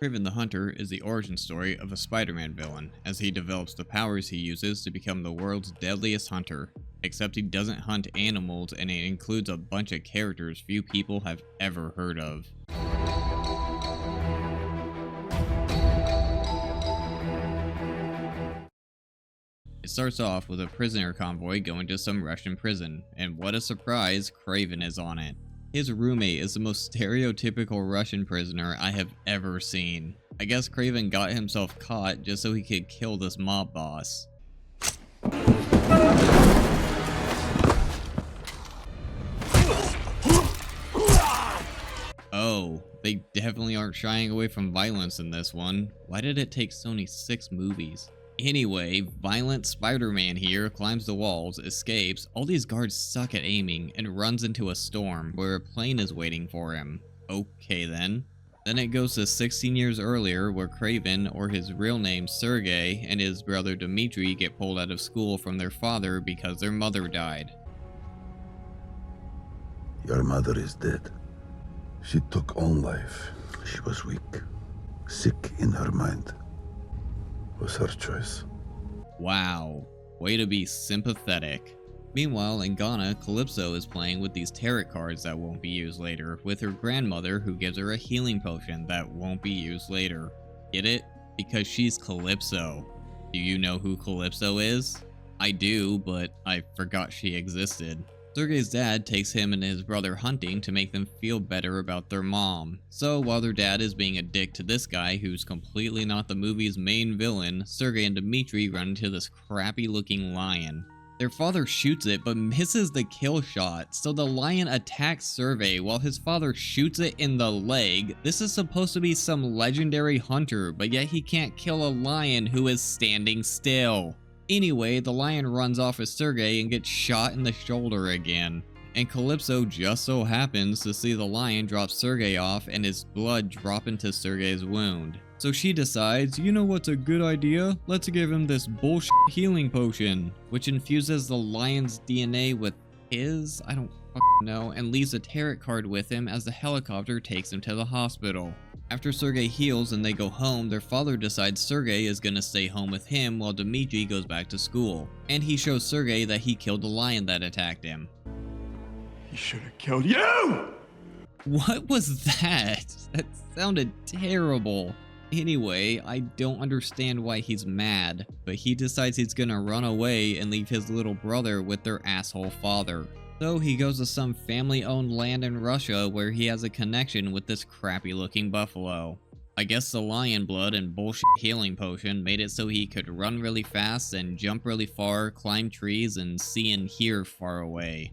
Kraven the Hunter is the origin story of a Spider-Man villain, as he develops the powers he uses to become the world's deadliest hunter. Except he doesn't hunt animals, and it includes a bunch of characters few people have ever heard of. It starts off with a prisoner convoy going to some Russian prison, and what a surprise, Kraven is on it. His roommate is the most stereotypical Russian prisoner I have ever seen. I guess Kraven got himself caught just so he could kill this mob boss. Oh, they definitely aren't shying away from violence in this one. Why did it take Sony 6 movies? Anyway, violent Spider-Man here climbs the walls, escapes, all these guards suck at aiming, and runs into a storm where a plane is waiting for him. Okay then. Then it goes to 16 years earlier where Kraven, or his real name Sergey, and his brother Dmitri get pulled out of school from their father because their mother died. Your mother is dead. She took own life. She was weak, sick in her mind. Was her choice. Wow, way to be sympathetic. Meanwhile, in Ghana, Calypso is playing with these tarot cards that won't be used later, with her grandmother who gives her a healing potion that won't be used later. Get it? Because she's Calypso. Do you know who Calypso is? I do, but I forgot she existed. Sergey's dad takes him and his brother hunting to make them feel better about their mom. So while their dad is being a dick to this guy who's completely not the movie's main villain, Sergey and Dmitri run into this crappy looking lion. Their father shoots it but misses the kill shot, so the lion attacks Sergey while his father shoots it in the leg. This is supposed to be some legendary hunter, but yet he can't kill a lion who is standing still. Anyway, the lion runs off with Sergey and gets shot in the shoulder again. And Calypso just so happens to see the lion drop Sergey off and his blood drop into Sergey's wound. So she decides, you know what's a good idea? Let's give him this bullshit healing potion, which infuses the lion's DNA with his? I don't fucking know, and leaves a tarot card with him as the helicopter takes him to the hospital. After Sergey heals and they go home, their father decides Sergey is gonna stay home with him while Dmitri goes back to school. And he shows Sergey that he killed the lion that attacked him. He should have killed you! What was that? That sounded terrible. Anyway, I don't understand why he's mad, but he decides he's gonna run away and leave his little brother with their asshole father. So he goes to some family-owned land in Russia where he has a connection with this crappy-looking buffalo. I guess the lion blood and bullshit healing potion made it so he could run really fast and jump really far, climb trees, and see and hear far away.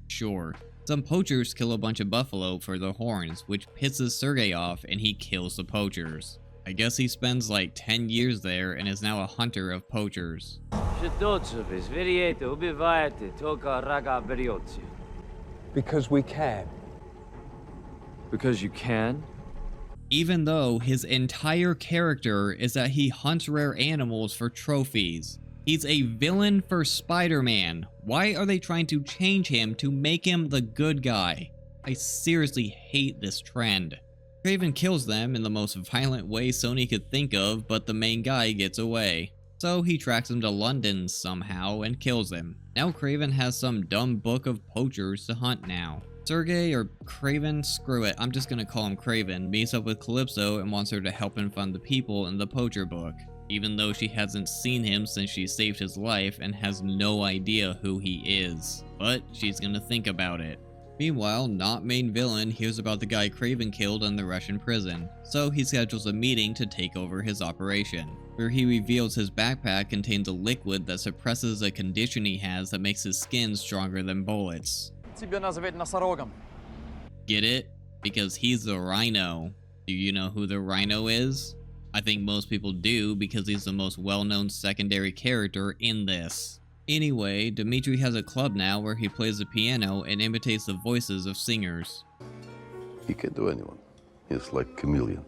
Sure. Some poachers kill a bunch of buffalo for their horns, which pisses Sergey off and he kills the poachers. I guess he spends like 10 years there and is now a hunter of poachers. Because we can. Because you can? Even though his entire character is that he hunts rare animals for trophies. He's a villain for Spider-Man. Why are they trying to change him to make him the good guy? I seriously hate this trend. Kraven kills them in the most violent way Sony could think of, but the main guy gets away. So he tracks him to London somehow and kills him. Now Kraven has some dumb book of poachers to hunt now. Sergey, or Kraven, screw it, I'm just gonna call him Kraven, meets up with Calypso and wants her to help him find the people in the poacher book, even though she hasn't seen him since she saved his life and has no idea who he is. But she's gonna think about it. Meanwhile, not main villain hears about the guy Kraven killed in the Russian prison, so he schedules a meeting to take over his operation, where he reveals his backpack contains a liquid that suppresses a condition he has that makes his skin stronger than bullets. Get it? Because he's the Rhino. Do you know who the Rhino is? I think most people do because he's the most well-known secondary character in this. Anyway, Dmitri has a club now where he plays the piano and imitates the voices of singers. He can do anyone. He's like chameleon.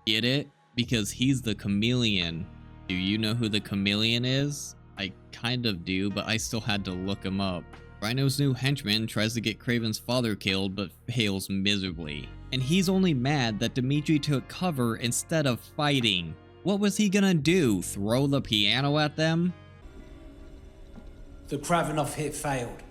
Get it? Because he's the chameleon. Do you know who the chameleon is? I kind of do, but I still had to look him up. Rhino's new henchman tries to get Kraven's father killed but fails miserably. and he's only mad that Dimitri took cover instead of fighting. What was he gonna do? Throw the piano at them? The Kravenov hit failed.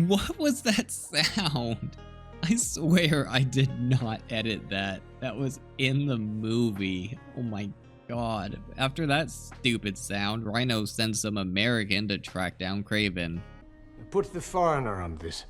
What was that sound? I swear I did not edit that. That was in the movie. Oh my god. After that stupid sound, Rhino sends some American to track down Kraven. Put the foreigner on this.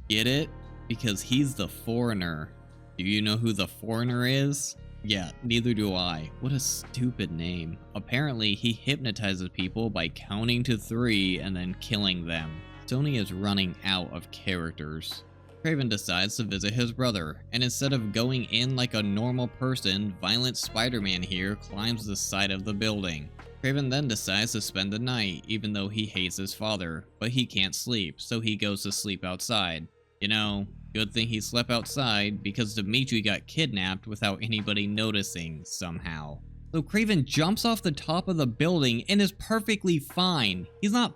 Get it? Because he's the foreigner. Do you know who the foreigner is? Yeah, neither do I. What a stupid name. Apparently, he hypnotizes people by counting to 3 and then killing them. Sony is running out of characters. Kraven decides to visit his brother, and instead of going in like a normal person, violent Spider-Man here climbs the side of the building. Kraven then decides to spend the night, even though he hates his father, but he can't sleep, so he goes to sleep outside. You know, good thing he slept outside, because Dimitri got kidnapped without anybody noticing, somehow. So Kraven jumps off the top of the building and is perfectly fine. He's not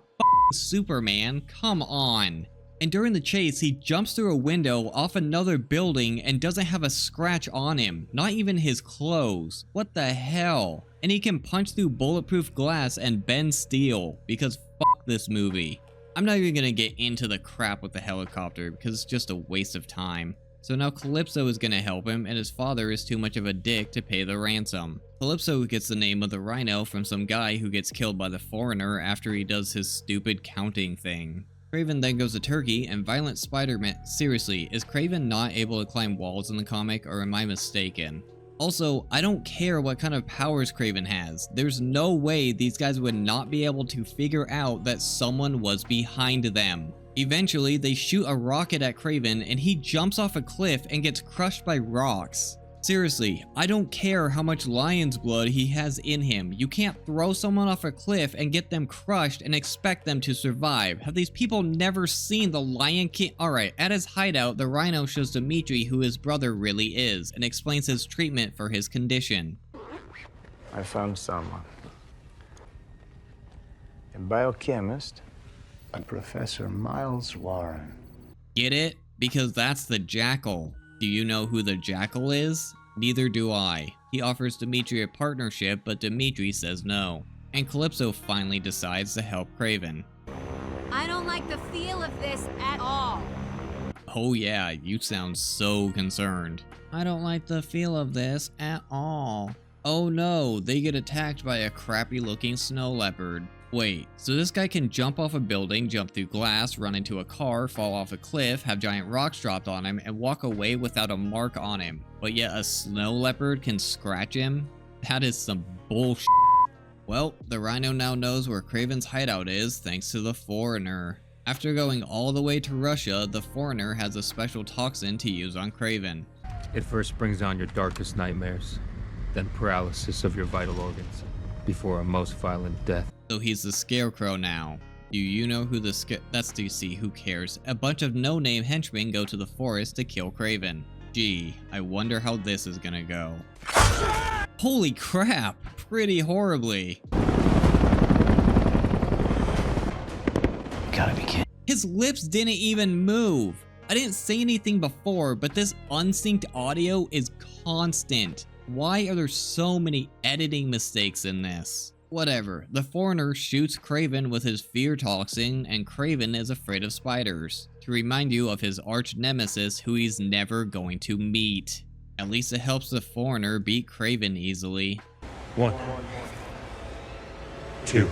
Superman, come on. And during the chase, he jumps through a window off another building and doesn't have a scratch on him, not even his clothes. What the hell? And he can punch through bulletproof glass and bend steel, because fuck this movie. I'm not even gonna get into the crap with the helicopter because it's just a waste of time. So now Calypso is gonna help him, and his father is too much of a dick to pay the ransom. Calypso gets the name of the Rhino from some guy who gets killed by the foreigner after he does his stupid counting thing. Kraven then goes to Turkey, and violent Spider-Man— seriously, is Kraven not able to climb walls in the comic, or am I mistaken? Also, I don't care what kind of powers Kraven has. There's no way these guys would not be able to figure out that someone was behind them. Eventually, they shoot a rocket at Kraven, and he jumps off a cliff and gets crushed by rocks. Seriously, I don't care how much lion's blood he has in him. You can't throw someone off a cliff and get them crushed and expect them to survive. Have these people never seen the Lion King? Alright, at his hideout, the Rhino shows Dimitri who his brother really is and explains his treatment for his condition. I found someone. A biochemist. Professor Miles Warren. Get it? Because that's the Jackal. Do you know who the Jackal is? Neither do I. He offers Dimitri a partnership, but Dimitri says no. And Calypso finally decides to help Kraven. I don't like the feel of this at all. Oh yeah, you sound so concerned. I don't like the feel of this at all. Oh no, they get attacked by a crappy looking snow leopard. Wait, so this guy can jump off a building, jump through glass, run into a car, fall off a cliff, have giant rocks dropped on him, and walk away without a mark on him. But yet a snow leopard can scratch him? That is some bullshit. Well, the Rhino now knows where Kraven's hideout is thanks to the foreigner. After going all the way to Russia, the foreigner has a special toxin to use on Kraven. It first brings on your darkest nightmares, then paralysis of your vital organs, before a most violent death. So he's the Scarecrow now. Do you know who the that's DC, who cares? A bunch of no-name henchmen go to the forest to kill Kraven. Gee, I wonder how this is gonna go. Holy crap! Pretty horribly. Gotta be kidding. His lips didn't even move. I didn't say anything before, but this unsynced audio is constant. Why are there so many editing mistakes in this? Whatever, the foreigner shoots Kraven with his fear toxin, and Kraven is afraid of spiders, to remind you of his arch nemesis who he's never going to meet. At least it helps the foreigner beat Kraven easily. 1, 2.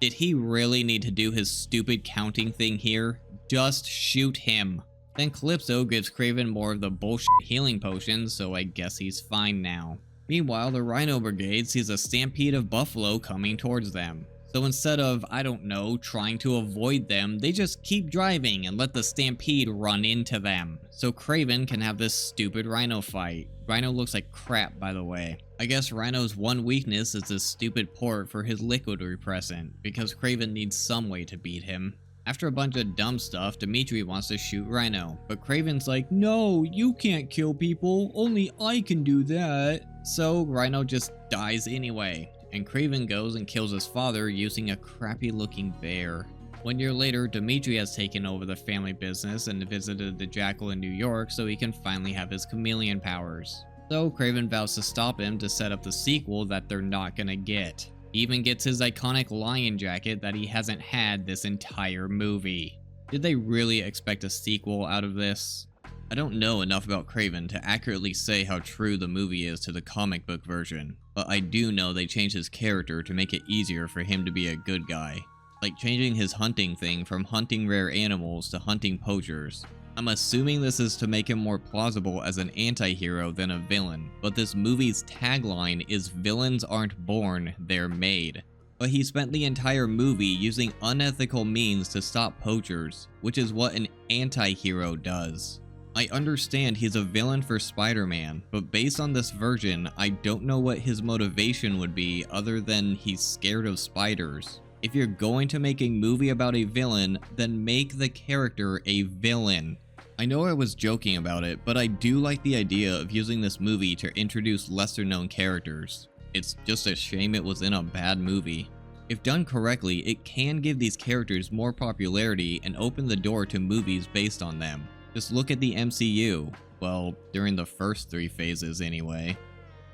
Did he really need to do his stupid counting thing here? Just shoot him. Then Calypso gives Kraven more of the bullshit healing potions, so I guess he's fine now. Meanwhile, the Rhino Brigade sees a stampede of buffalo coming towards them. So instead of, I don't know, trying to avoid them, they just keep driving and let the stampede run into them. So Kraven can have this stupid Rhino fight. Rhino looks like crap, by the way. I guess Rhino's one weakness is this stupid port for his liquid repressant, because Kraven needs some way to beat him. After a bunch of dumb stuff, Dimitri wants to shoot Rhino, but Kraven's like, no, you can't kill people, only I can do that. So Rhino just dies anyway, and Kraven goes and kills his father using a crappy looking bear. 1 year later, Dimitri has taken over the family business and visited the Jackal in New York so he can finally have his chameleon powers. So Kraven vows to stop him to set up the sequel that they're not gonna get. He even gets his iconic lion jacket that he hasn't had this entire movie. Did they really expect a sequel out of this? I don't know enough about Kraven to accurately say how true the movie is to the comic book version, but I do know they changed his character to make it easier for him to be a good guy. Like changing his hunting thing from hunting rare animals to hunting poachers. I'm assuming this is to make him more plausible as an anti-hero than a villain, but this movie's tagline is "Villains aren't born, they're made." But he spent the entire movie using unethical means to stop poachers, which is what an anti-hero does. I understand he's a villain for Spider-Man, but based on this version, I don't know what his motivation would be other than he's scared of spiders. If you're going to make a movie about a villain, then make the character a villain. I know I was joking about it, but I do like the idea of using this movie to introduce lesser known characters. It's just a shame it was in a bad movie. If done correctly, it can give these characters more popularity and open the door to movies based on them. Just look at the MCU. Well, during the first 3 phases anyway.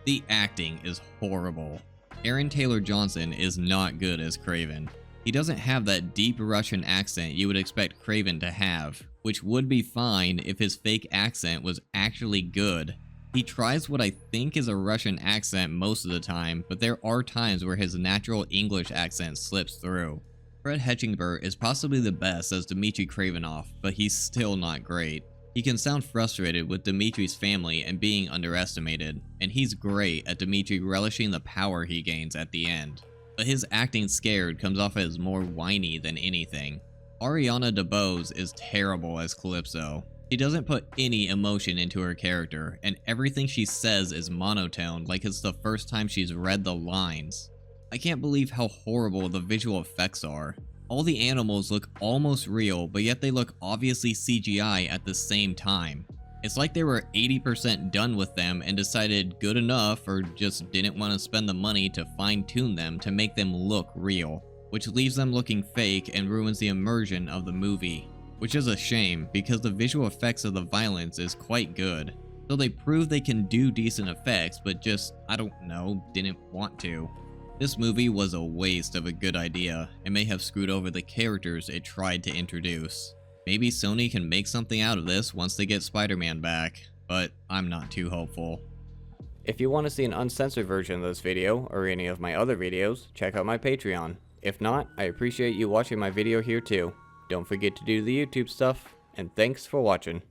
The acting is horrible. Aaron Taylor Johnson is not good as Kraven. He doesn't have that deep Russian accent you would expect Kraven to have, which would be fine if his fake accent was actually good. He tries what I think is a Russian accent most of the time, but there are times where his natural English accent slips through. Fred Hechinger is possibly the best as Dmitry Kravinoff, but he's still not great. He can sound frustrated with Dimitri's family and being underestimated, and he's great at Dimitri relishing the power he gains at the end. But his acting scared comes off as more whiny than anything. Ariana DeBose is terrible as Calypso. She doesn't put any emotion into her character, and everything she says is monotone like it's the first time she's read the lines. I can't believe how horrible the visual effects are. All the animals look almost real, but yet they look obviously CGI at the same time. It's like they were 80% done with them and decided good enough, or just didn't want to spend the money to fine-tune them to make them look real, which leaves them looking fake and ruins the immersion of the movie. Which is a shame, because the visual effects of the violence is quite good. So they prove they can do decent effects, but just, I don't know, didn't want to. This movie was a waste of a good idea, and may have screwed over the characters it tried to introduce. Maybe Sony can make something out of this once they get Spider-Man back, but I'm not too hopeful. If you want to see an uncensored version of this video, or any of my other videos, check out my Patreon. If not, I appreciate you watching my video here too. Don't forget to do the YouTube stuff, and thanks for watching.